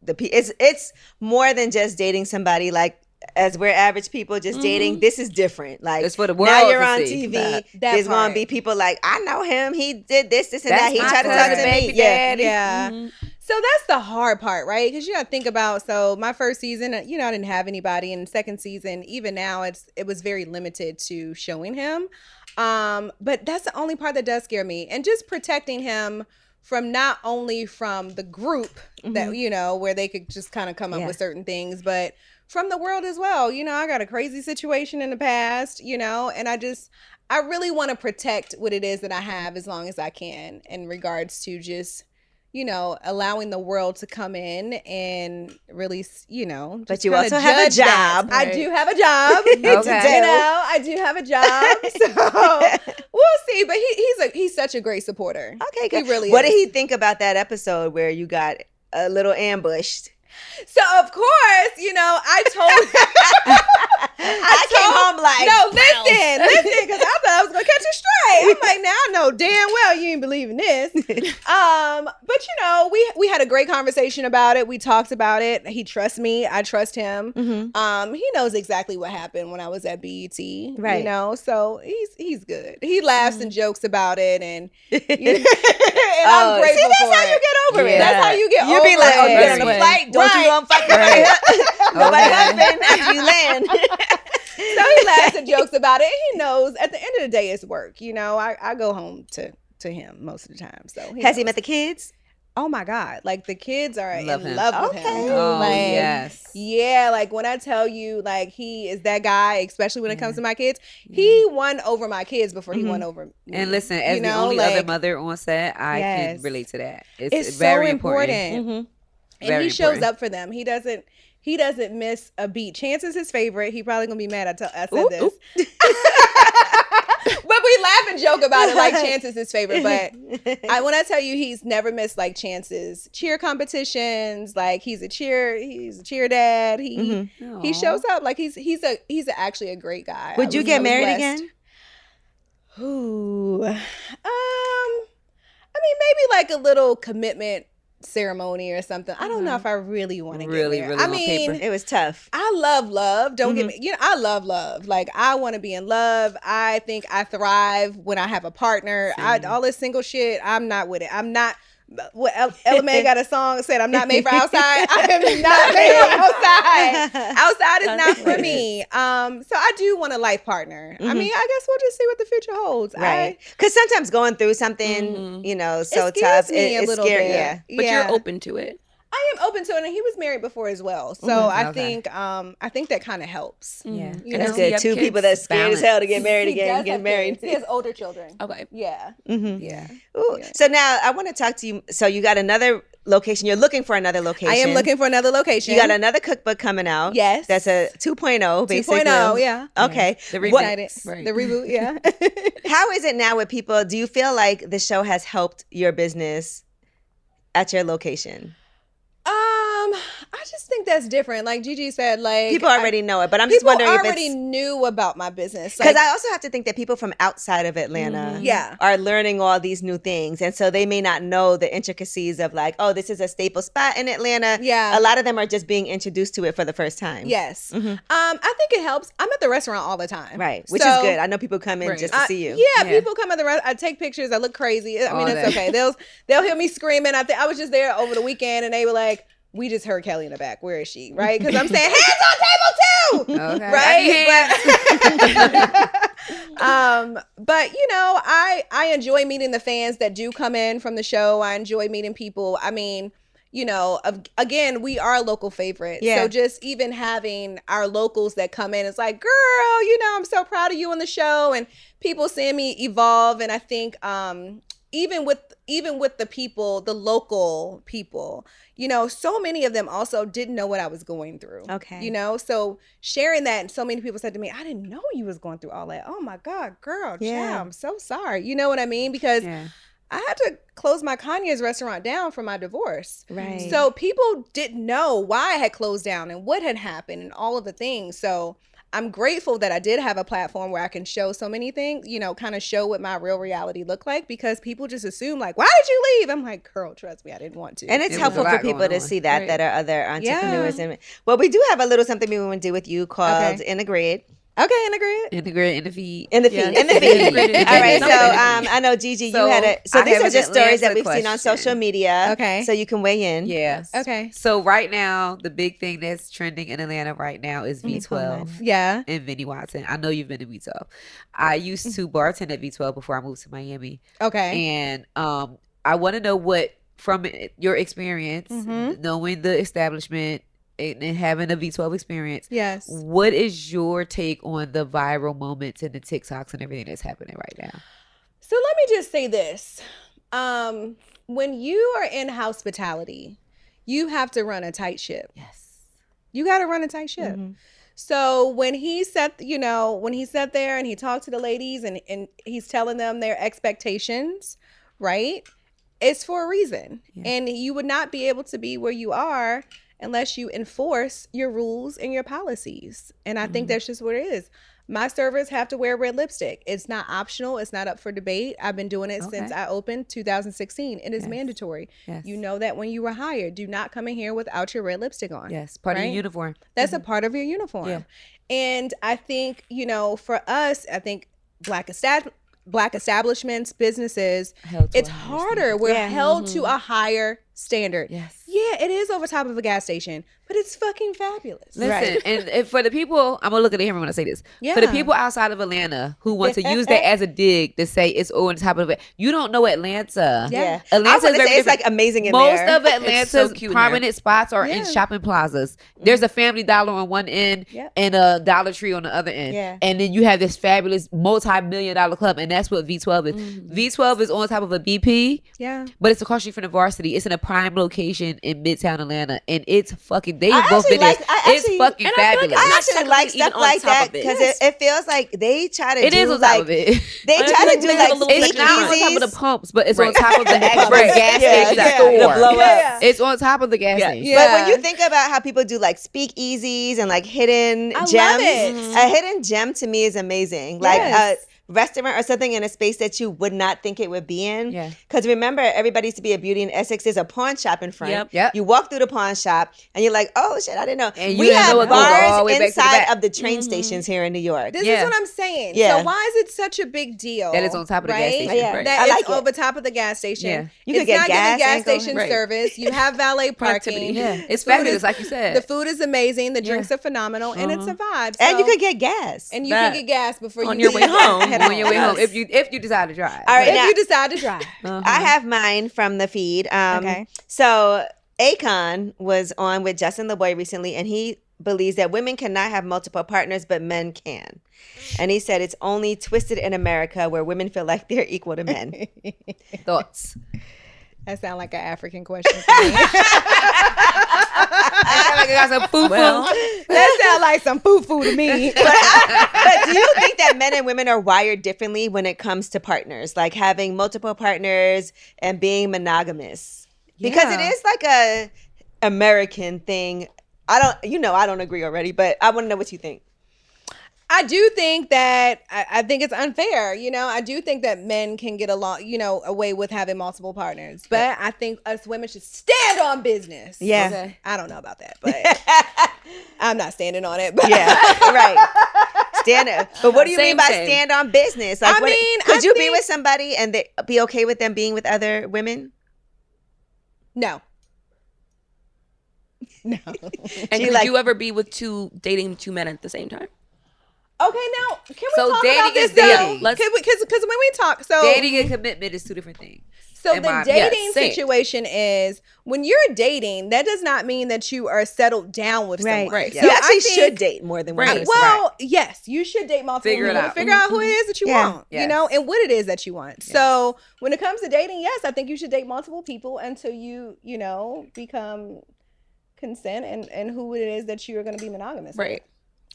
it's more than just dating somebody like as we're average people just dating. This is different. Like it's for the world. Now you're to on see. TV. There's going to be people like, I know him. He did this and that. He tried to talk to me. Yeah. So that's the hard part, right? Because you got to think about, so my first season, I didn't have anybody. And second season, even now, it was very limited to showing him. But that's the only part that does scare me. And just protecting him from not only from the group that, where they could just kind of come up with certain things, but from the world as well. I got a crazy situation in the past, and I really want to protect what it is that I have as long as I can in regards to just, allowing the world to come in and really, But you also have a job. I do have a job. Okay. I do have a job. So we'll see. But he's such a great supporter. Okay, good. He really What is. did he think about that episode where you got a little ambushed? So of course, I told I came home like, no, listen, because I thought I was gonna catch it straight. I'm like, now I know damn well you ain't believing this. But we had a great conversation about it. We talked about it. He trusts me. I trust him. He knows exactly what happened when I was at BET. Right. So he's good. He laughs and jokes about it, and I'm grateful that's for how it. you get over it. That's how you get over You be like, oh, you it. get on a flight, don't you go fuck nobody husband after you land. So he laughs and jokes about it. He knows at the end of the day it's work. I go home to him most of the time. So has he met the kids? Oh my God. Like the kids are in love with him. Oh, like, yes. Yeah. Like when I tell you like he is that guy, especially when it comes to my kids, he won over my kids before he won over me. And listen, as the only other mother on set, I can relate to that. It's very so important. And he shows up for them. He doesn't miss a beat. Chance is his favorite. He probably gonna be mad I said this. But we laugh and joke about it like Chance is his favorite. But when I tell you he's never missed like Chance's cheer competitions, like he's a cheer dad. He shows up like he's actually a great guy. Would you get married again? Ooh. I mean, maybe like a little commitment ceremony or something. I don't know if I really want to get married. I mean, it was tough. I love love. Don't get me. I love love. Like I want to be in love. I think I thrive when I have a partner. All this single shit, I'm not with it. I'm not. What Ella May got a song said, I'm not made for outside. I am not made for outside. Outside is not for me. So I do want a life partner. I mean, I guess we'll just see what the future holds. Right. Because sometimes going through something, so tough, it's scary. Bit. Yeah. But you're open to it. I am open to it, and he was married before as well. So I think that kind of helps. Yeah, that's good. Two people that's scared as hell to get married again, get married. He has older children. Okay. Yeah. Yeah. Ooh. Yeah. So now I want to talk to you. So you got another location. You're looking for another location. I am looking for another location. You got another cookbook coming out. Yes. That's a 2.0, basically. 2.0, yeah. Okay. The reboot. Right. The reboot, yeah. How is it now with people? Do you feel like the show has helped your business at your location? I just think that's different. Like Gigi said, like people already know it, but I'm just wondering if people already knew about my business. Because I also have to think that people from outside of Atlanta are learning all these new things. And so they may not know the intricacies of like, oh, this is a staple spot in Atlanta. Yeah. A lot of them are just being introduced to it for the first time. Yes. I think it helps. I'm at the restaurant all the time. Right. Which is good. I know people come in just to see you. Yeah, people come at the restaurant. I take pictures. I look crazy. I mean, it's okay. They'll hear me screaming. I was just there over the weekend and they were like, we just heard Kelli in the back. Where is she? Right? Because I'm saying, hands on table 2! Okay. Right? But I enjoy meeting the fans that do come in from the show. I enjoy meeting people. I mean, again, we are local favorites. Yeah. So just even having our locals that come in, it's like, girl, I'm so proud of you on the show, and people seeing me evolve. And I think even with the people, the local people, so many of them also didn't know what I was going through. Okay. So sharing that, and so many people said to me, I didn't know you was going through all that. Oh my God, girl, child, I'm so sorry. You know what I mean? Because I had to close my Kanye's restaurant down for my divorce. Right. So people didn't know why I had closed down and what had happened and all of the things. So I'm grateful that I did have a platform where I can show so many things, kind of show what my real reality looked like, because people just assume like, why did you leave? I'm like, girl, trust me, I didn't want to. And it's helpful for people to see that, right. that are other entrepreneurs. And well, we do have a little something we want to do with you called Integrate. Okay, integrate. Integrate in the feed. In the feed. In the feed. All right. So I know, Gigi, you had a. So these are just stories that we've seen on social media. Okay. So you can weigh in. Yes. Okay. So right now, the big thing that's trending in Atlanta right now is V12. Yeah. And Vinnie Watson. I know you've been to V12. I used to bartend at V12 before I moved to Miami. Okay. And I want to know what, from your experience, knowing the establishment, and having a V12 experience, yes, what is your take on the viral moments and the TikToks and everything that's happening right now? So let me just say this. When you are in hospitality, you have to run a tight ship. Yes. You got to run a tight ship. So when he sat there and he talked to the ladies and he's telling them their expectations, right? It's for a reason. Yeah. And you would not be able to be where you are unless you enforce your rules and your policies. And I think that's just what it is. My servers have to wear red lipstick. It's not optional. It's not up for debate. I've been doing it since I opened 2016. It is mandatory. Yes. You know that when you were hired. Do not come in here without your red lipstick on. Yes, part of your uniform. That's a part of your uniform. Yeah. And I think, for us, I think black establishments, businesses, it's harder. We're held to a higher standard. Yes. Yeah, it is over top of a gas station, but it's fucking fabulous. Listen, and for the people, I'm gonna look at the camera when I say this. Yeah. For the people outside of Atlanta who want to use that as a dig to say it's on top of it, you don't know Atlanta. Yeah. Atlanta is very, it's like amazing in most there. Most of Atlanta's prominent spots are in shopping plazas. There's a Family Dollar on one end and a Dollar Tree on the other end. Yeah. And then you have this fabulous multi-million-dollar club, and that's what V12 is. V12 is on top of a BP. Yeah. But it's across the street from the Varsity. It's in a prime location in Midtown Atlanta, and it's fucking. They've both been there. It's fucking fabulous. I actually like stuff like that because it feels like they try to. It is on top of it. They try to do like it's not on top of the pumps, but it's on top of the actual gas station store. It's on top of the gas station. But when you think about how people do like speakeasies and like hidden gems, a hidden gem to me is amazing. Like a restaurant or something in a space that you would not think it would be in. Yeah. Because remember, everybody used to be a beauty in Essex. There's a pawn shop in front. Yep. You walk through the pawn shop and you're like, oh shit, I didn't know. And we have bars inside of the train stations here in New York. This is what I'm saying. Yeah. So why is it such a big deal? That it's on top of the gas station. Yeah. That it's over top of the gas station. Yeah. You could get gas station service. You have valet parking. Yeah. It's fabulous, like you said. The food is amazing. The drinks are phenomenal, and it's a vibe. And you could get gas. And you can get gas before on your way home. On your way home, if you decide to drive. All right, if you decide to drive. I have mine from the feed. So Akon was on with Justin LeBoy recently, and he believes that women cannot have multiple partners, but men can. And he said it's only twisted in America where women feel like they're equal to men. Thoughts? That sounds like an African question to me. I got some foo-foo. That sounds like some foo-foo to me. But do you think that men and women are wired differently when it comes to partners? Like having multiple partners and being monogamous? Because it is like a American thing. I don't agree already, but I want to know what you think. I do think that I think it's unfair. I do think that men can get along, away with having multiple partners. But I think us women should stand on business. Yeah. Okay? I don't know about that, but I'm not standing on it. But Right. But what do you mean by stand on business? Like, could you be with somebody and be okay with them being with other women? No. And could you ever be with dating two men at the same time? Okay, now can we talk dating about this is dating. because when we talk, dating and commitment is two different things. So the dating situation is when you're dating, that does not mean that you are settled down with someone. Right. So You actually should date more than one person. Well, yes, you should date multiple people to figure out who it is that you want, you know, and what it is that you want. Yes. So when it comes to dating, yes, I think you should date multiple people until you know, become consent and who it is that you're going to be monogamous with. Right.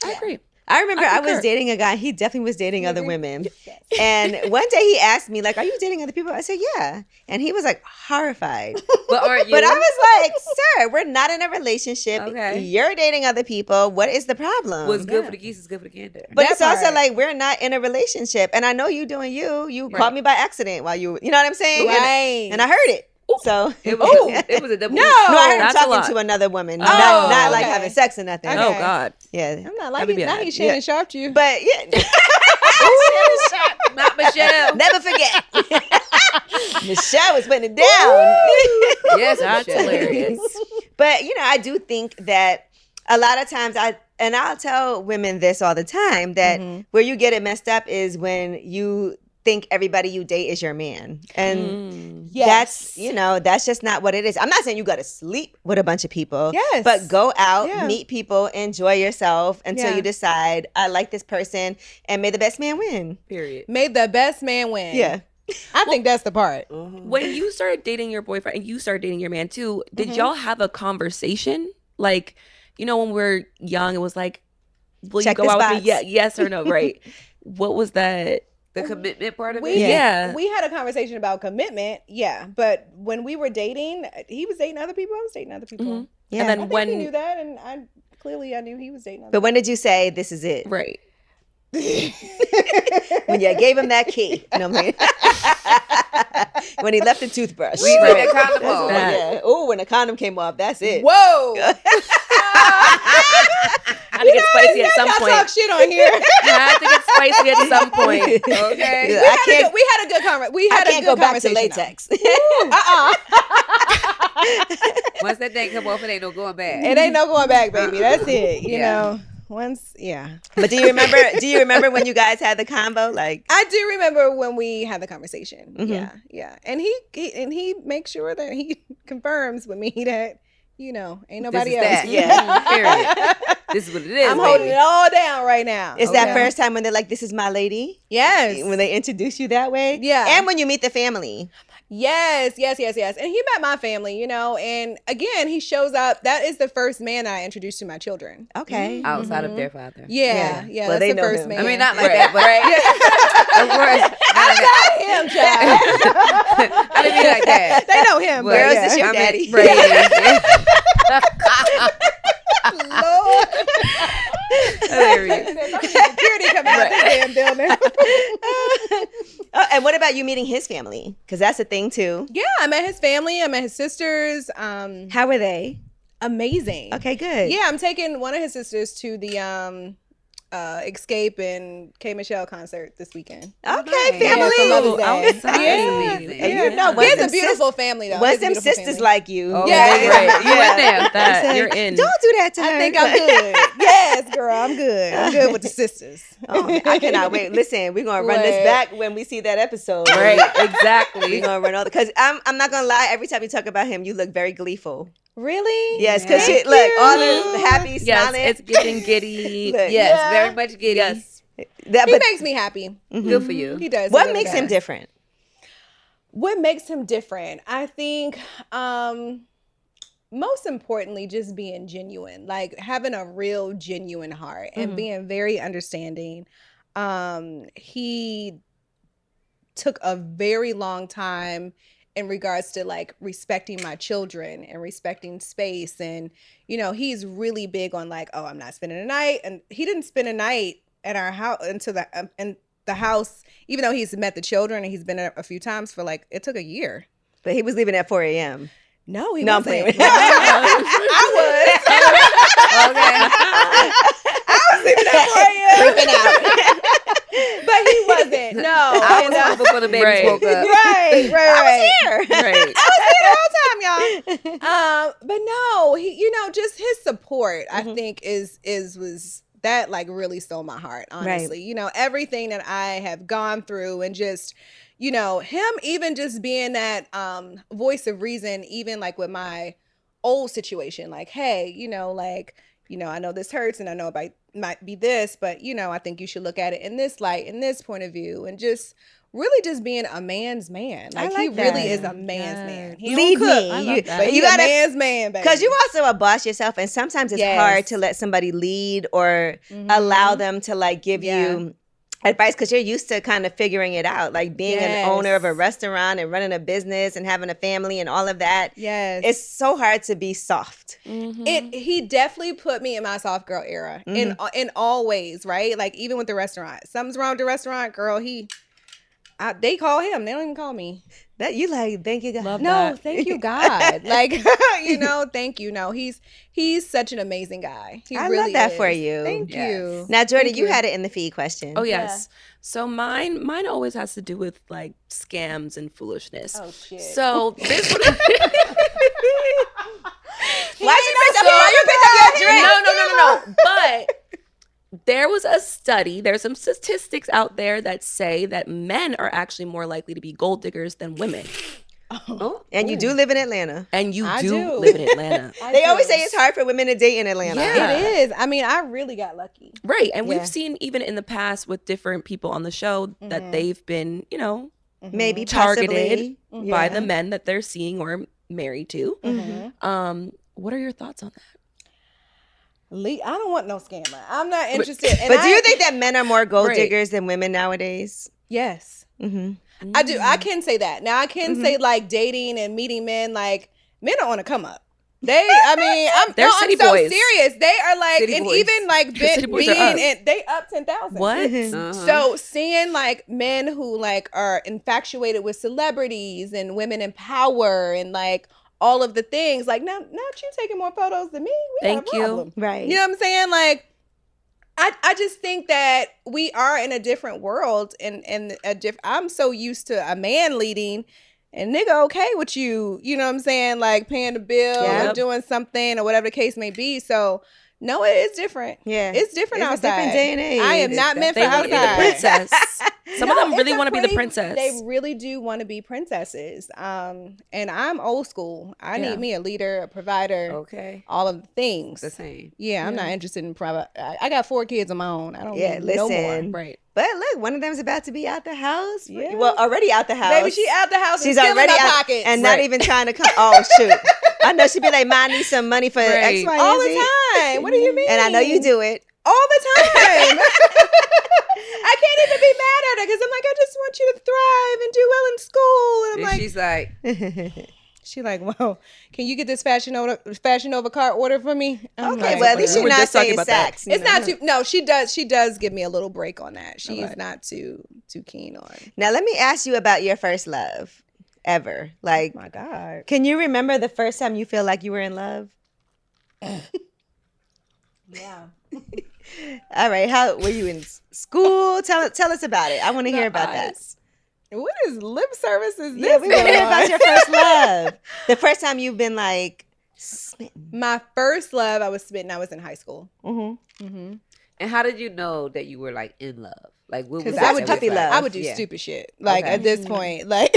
I agree. I remember I was dating a guy. He definitely was dating other women. Yes. And one day he asked me, like, are you dating other people? I said, yeah. And he was like horrified. But aren't you? But I was like, sir, we're not in a relationship. Okay. You're dating other people. What is the problem? What's good for the geese is good for the gander. But it's also like, we're not in a relationship. And I know you doing you. You caught me by accident while you know what I'm saying? Right. And I heard it. So it was a double. No, I heard him talking to another woman, not like having sex or nothing. Okay. Oh God, yeah, I'm not like now he's Shannon Sharp to you, but yeah, Shannon Sharp, not Michelle. Never forget, Michelle was putting it down. Yes, that's hilarious. But you know, I do think that a lot of times I'll tell women this all the time that where you get it messed up is when you think everybody you date is your man. And that's just not what it is. I'm not saying you got to sleep with a bunch of people. Yes. But go out, meet people, enjoy yourself until you decide, I like this person, and may the best man win. Period. May the best man win. Yeah. I think that's the part. When you started dating your boyfriend and you started dating your man too, did y'all have a conversation? Like, you know, when we're young, it was like, will you go out with me? Yeah, yes or no, right? What was that? The commitment part of it? We had a conversation about commitment, but when we were dating, he was dating other people, I was dating other people. Yeah. And then when he knew that, and I knew he was dating other people. But when did you say, this is it? Right. When you gave him that key. You know what I mean? When he left the toothbrush. We put that condom on. Yeah. Oh, when the condom came off, that's it. Whoa. I had to get spicy at some point. Talk shit on here. I had to get spicy at some point. Okay. Yeah, we had a good conversation. We had a good conversation. Back to latex. Once that thing come off, it ain't no going back. It ain't no going back, baby. That's it. You know. Once, But do you remember when you guys had the combo? Like, I do remember when we had the conversation. Yeah. And he makes sure that he confirms with me that, you know, ain't nobody else. Period. This is what it is. I'm holding it all down right now. Is that first time when they're like, this is my lady? Yes. When they introduce you that way? Yeah. And when you meet the family. Yes. And he met my family, you know, and again, he shows up. That is the first man I introduced to my children. Okay. Outside of their father. Yeah. Well, that's they the know first him. man. I mean, not like that, but of course. I got him, child. I didn't mean like that. They know him. Girls, this your daddy. Lord. Hilarious. Security coming out this damn building. And what about you meeting his family? Because that's a thing too. Yeah, I met his family. I met his sisters. How were they? Amazing. Okay, good. Yeah, I'm taking one of his sisters to the Escape and K. Michelle concert this weekend. Okay, family. Yeah. You know, he has a beautiful family though. Was them sisters like you? Oh, yeah, right. You went there. That you're in. Don't do that to her. I think I'm good. Yes, girl, I'm good. I'm good with the sisters. Oh, I cannot wait. Listen, we're gonna run this back when we see that episode. Right, exactly. We're gonna run all because I'm not gonna lie. Every time you talk about him, you look very gleeful. Really? Yes, because look, all the happy, smiling. Yes, it's getting giddy. Look, Yes, very much giddy. Yes. He makes me happy. Good for you. He does. What makes him different? What makes him different? I think most importantly, just being genuine, like having a real genuine heart and being very understanding. He took a very long time in regards to like respecting my children and respecting space. And, you know, he's really big on like, oh, I'm not spending a night. And he didn't spend a night at our house in the house, even though he's met the children and he's been a few times for like, it took a year. But he was leaving at 4 a.m. No, he No, I'm wasn't. playing. I was. Okay. I was leaving at 4 a.m. Freaking out. But he wasn't. No. I was home before the babies woke up. Right. Here. Right. I was here the whole time, y'all. But no, he, you know, just his support, I think was that like really stole my heart, honestly. Right. You know, everything that I have gone through and just, you know, him even just being that voice of reason, even like with my old situation, like, hey, you know, like, you know, I know this hurts and I know it might be this, but, you know, I think you should look at it in this light, in this point of view, and just really just being a man's man. Like, he really is a man's man. He Lead don't cook, me. but you got a man's man, baby. Because you're also a boss yourself, and sometimes it's hard to let somebody lead or allow them to like give you advice because you're used to kind of figuring it out, like being an owner of a restaurant and running a business and having a family and all of that. Yes, it's so hard to be soft. He definitely put me in my soft girl era in all ways, right? Like even with the restaurant, something's wrong with the restaurant, girl. They call him. They don't even call me. That you like? Thank you, God. No, thank you, God. Like, you know, thank you. No, he's such an amazing guy. I really love that for you. Thank you. Now, Jordy, you had it in the feed question. Oh yes. Yeah. So mine always has to do with like scams and foolishness. Oh shit. So this one. Why you picked up your drink? No. But there was a study, there's some statistics out there that say that men are actually more likely to be gold diggers than women. And you do live in Atlanta. And you do live in Atlanta. They always say it's hard for women to date in Atlanta. Yeah. It is. I mean, I really got lucky. Right. And we've seen even in the past with different people on the show that they've been, you know, maybe targeted by the men that they're seeing or married to. What are your thoughts on that? I don't want no scammer. I'm not interested. But do you think that men are more gold diggers than women nowadays? Yes. I do. I can say that. Now I can say like dating and meeting men, like men don't want to come up. I'm so boys. serious. They are like, city and boys. even like being, and they up 10,000. What? So seeing like men who like are infatuated with celebrities and women in power and like all of the things, like not you taking more photos than me. Thank you. Right. You know what I'm saying? Like, I just think that we are in a different world and I'm so used to a man leading and nigga okay with you know what I'm saying? Like paying the bill or doing something or whatever the case may be. So no, it is different. Yeah. It's different outside. A different day and age. I am not meant for outside. They want to be the princess. Some of them really want to be the princess. They really do want to be princesses. And I'm old school. I need me a leader, a provider. Okay. All of the things. The same. Yeah, I'm not interested in private. I got 4 kids of my own. I don't need no more. Right. But look, one of them's about to be out the house. Yeah. Well, already out the house. Baby, she out the house. She's and still already in my out pockets. and not even trying to come. Oh shoot! I know she'd be like, "Ma, I need some money for X, Y, all and Z." the time. What do you mean? And I know you do it all the time. I can't even be mad at her because I'm like, I just want you to thrive and do well in school. And I'm like, she's like. She like, well, can you get this Fashion Nova cart order for me? I'm okay, like, well at least you're not saying sex. It's not too. No, she does give me a little break on that. She's not too keen on. Now let me ask you about your first love ever. Like, oh my God, can you remember the first time you feel like you were in love? Yeah. All right. How were you in school? Tell us about it. I want to hear about that. What is lip service? Is this? Yeah, we want to hear about your first love. The first time you've been like smitten. My first love, I was smitten. I was in high school. And how did you know that you were like in love? Like, what was I would puppy love. I would do stupid shit. Like at this point, like.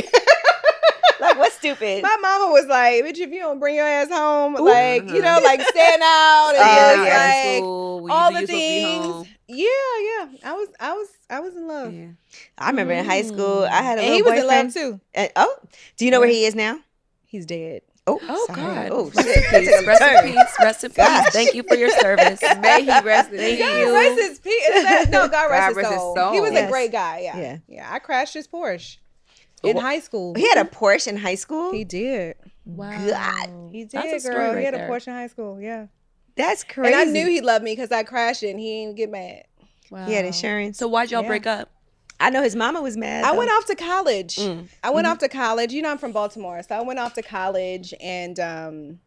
Like what's stupid? My mama was like, "Bitch, if you don't bring your ass home, like you know, like stand out and like school, all the things." Yeah. I was in love. Yeah. I remember in high school, I had a and little he was boyfriend. in love too. Do you know where he is now? He's dead. Oh, God. Oh, Rest shit. in peace. Rest in peace. Thank you for your service. May he rest in peace. God rest his peace. No, God rest his rest his soul. soul. He was Yes. a great guy. Yeah. I crashed his Porsche in high school. He had a Porsche in high school? He did. Wow. God. He did, That's a girl. story He had right a there. Porsche in high school. Yeah. That's crazy. And I knew he loved me because I crashed it and he didn't get mad. Wow. He had insurance. So why'd y'all break up? I know his mama was mad. I though. went off to college. I went off to college. You know, I'm from Baltimore. So I went off to college and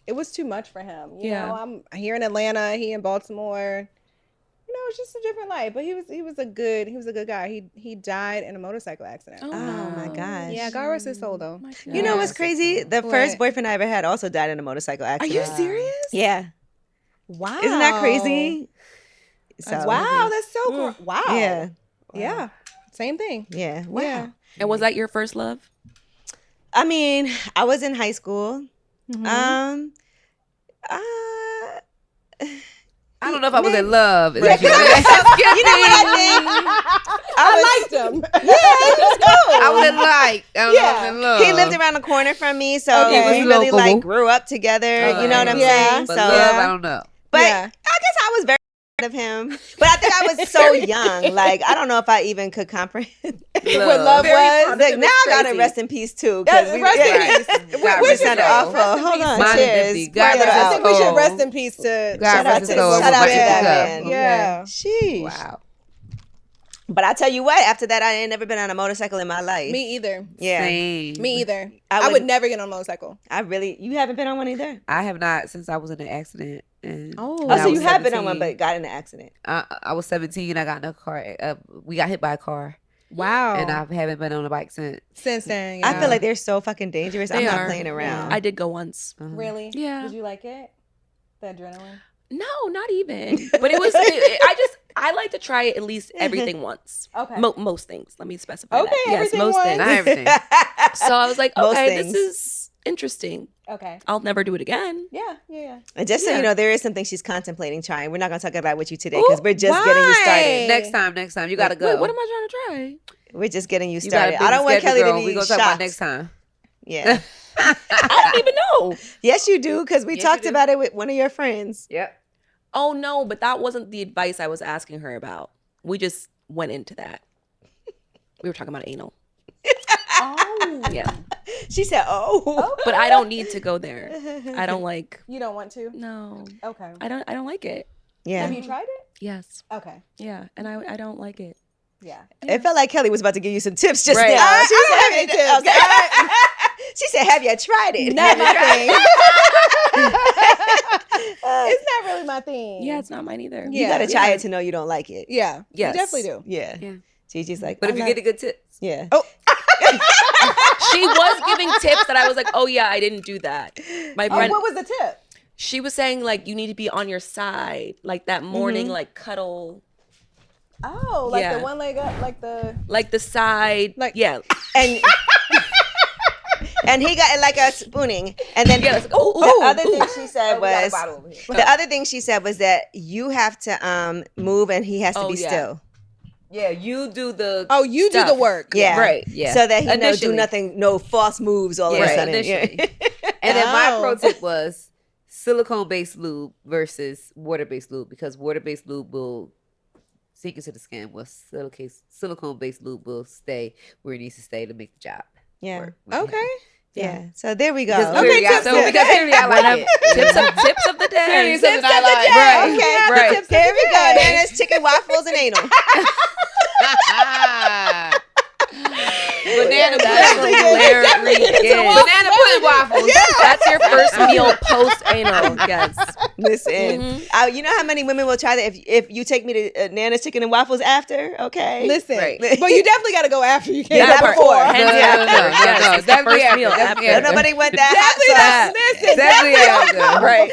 it was too much for him. You know, I'm here in Atlanta, he in Baltimore. You know, it's just a different life. But he was a good guy. He died in a motorcycle accident. Oh my gosh. Yeah, God rest his soul though. You know what's crazy? The first boyfriend I ever had also died in a motorcycle Are accident. you serious? Yeah. Wow. Isn't that crazy? So, Wow, that's so cool. Wow. Yeah. Yeah. Same thing. Yeah. Wow. Yeah. And was that your first love? I mean, I was in high school. Mm-hmm. I don't know if I was in love. You know what I think? I liked him. Yeah, he was cool. I was in like. I don't know if I was in love. He lived around the corner from me, so Okay. we really Local. like grew up together. You know what I'm saying? But So, love, I don't know. but Yeah. I guess I was very of him. But I think I was so young. Like, I don't know if I even could comprehend What love was. Like, now I gotta rest in peace too. Because we rest in peace. we sounded awful. Rest in Hold peace. on, Mine is cheers. empty. God Pour it rest out. I think we should soul. rest in peace to God shout out rest to his soul. Shout out to that Yeah. man. Yeah. Sheesh. Wow. But I tell you what, after that, I ain't never been on a motorcycle in my life. Me either. Yeah. Same. Me either. I I would would- never get on a motorcycle. You haven't been on one either? I have not since I was in an accident. And Oh. Oh, when I so was you have been on 17. one, but got in an accident. I was 17. I got in a car. We got hit by a car, Wow. and I haven't been on a bike since. Since then, I yeah. feel like they're so fucking dangerous. I'm They not are. playing around. I did go once. Really? Yeah. Did you like it? The adrenaline? No, not even. But it was. I like to try at least everything once. Okay. Most things. Let me specify. Okay, that. Yes, everything most once. things. Not everything. So I was like, Most okay, things. this is interesting. Okay. I'll never do it again. Yeah. And just so Yeah. you know, there is something she's contemplating trying. We're not going to talk about it with you today because we're just getting you started. Why? Next time, you gotta go. Wait, what am I trying to try? We're just getting you You got a started. I don't want busy Kelly schedule, to girl. be We gonna shocked. talk about next time. Yeah. I don't even know. Yes, you do, because we Yes, you talked do. about it with one of your friends. Yep. Oh no, but that wasn't the advice I was asking her about. We just went into that. We were talking about anal. Oh. Yeah. She said, oh. But I don't need to go there. I don't like You don't want to? no. Okay. I don't like it. Yeah. Have you tried it? Yes. Okay. Yeah. And I don't like it. Yeah. It felt like Kelly was about to give you some tips just Right. now. She I said, don't have any tips. Okay. She said, have you tried it? Not my thing. It's not really my thing. Yeah, it's not mine either. You Yeah. got to try it to know you don't like it. Yeah. Yes. You definitely do. Yeah. Yeah. Gigi's like, But if you get a good tip, yeah. Oh. She was giving tips that I was like, oh yeah, I didn't do that. My Oh, friend, what was the tip? she was saying like you need to be on your side, like that morning, like cuddle, Oh, like Yeah. the one leg up, like the. like the side, Like- yeah, And and he got it like a spooning. And then yeah. It's like, the ooh, other ooh. thing she said Oh, we got a was bottle over here. the other thing she said was that you have to move and he has to Oh, be yeah. still. yeah, you do the. Oh, you do the stuff. work. Yeah. Right. Yeah. So that he knows do Initially. nothing, no false moves all of a Right, sudden. initially. Yeah. And then my Oh. pro tip was silicone-based lube versus water-based lube, because water-based lube will sink into the skin, while silicone-based lube will stay where it needs to stay to make the job Yeah. work. Okay. Yeah. So there we go. Because Okay, clearly, tips so of because the clearly I like it. tips of the day. Clearly something Tips I of the like. day. Right. Okay. Right. Tips of Here the we go. day. Then it's chicken waffles and anal. Banana That's pudding. hilarious. Banana pudding waffles. That's your first meal post anal. Yes. Listen, you know how many women will try that if you take me to Nana's Chicken and Waffles after, okay? Listen, Right. but you definitely got to go after. You can't Yeah, go not before. before. Hands after. Yes, it's the Definitely first after. meal Definitely after. Don't nobody want that Definitely hot not. sauce. Listen, Definitely after. Right.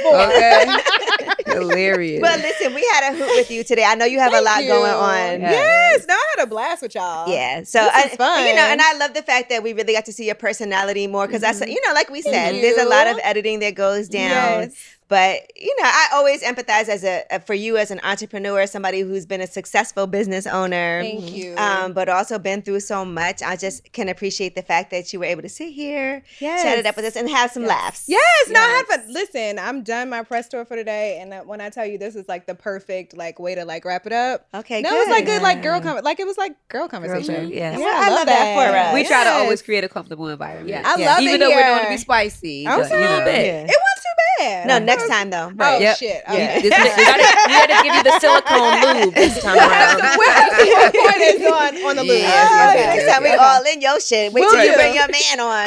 Okay. Hilarious. Well, listen, we had a hoot with you today. I know you have a lot Thank going you. on. Yes, no, I had a blast with y'all. Yeah, so This is fun. you know, and I love the fact that we really got to see your personality more because that's you know, like we said, Thank there's a lot you. of editing that goes down. Yes. But you know, I always empathize as for you as an entrepreneur, somebody who's been a successful business owner. Thank you. But also been through so much. I just can appreciate the fact that you were able to sit here, Yes. chat it up with us, and have some laughs. Yes, no, I had fun. Listen, I'm done my press tour for today, and when I tell you this is like the perfect like way to like wrap it up. Okay, No, good. it was like good like girl like it was like girl conversation. Yeah. Yeah, I love that for us. We try to Yes. always create a comfortable environment. Yeah. I love Even it though we're here. going to be spicy. I'm but, sorry. you know. A little bit. Yeah. It wasn't too bad. No, next time though. Oh Yep. shit. Yeah. Okay. We gotta give you the silicone lube this time around. We'll have to put pointers on the lube. Yes, Oh, yes, yes, next yes, time we yes. all in your shit. Wait Will till you do. bring your man on.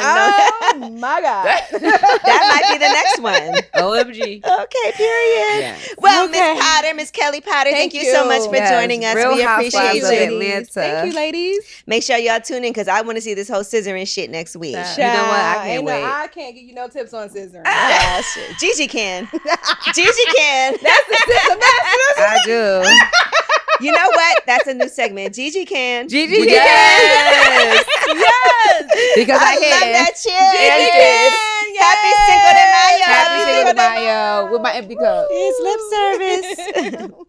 Oh my god. That might be the next one. OMG. Okay, period. Yes. Well, Okay. Miss Potter, Miss Kelly Potter, thank Thank you so you. much for Yes. joining us. Real We Housewives appreciate of you. Atlanta. Thank you, ladies. Make sure y'all tune in because I want to see this whole scissoring shit next week. You know what? I Child, can't ain't no- wait. I can't give you no tips on scissoring. Ah, shit. Gigi can. Gigi can. That's the system. I do. You know what? That's that's a new segment. Gigi can. Gigi can. Yes. Yes. Because I love can. that shit. Gigi can. Happy Cinco de Mayo. Happy Cinco de Mayo with my empty cup. It's lip service.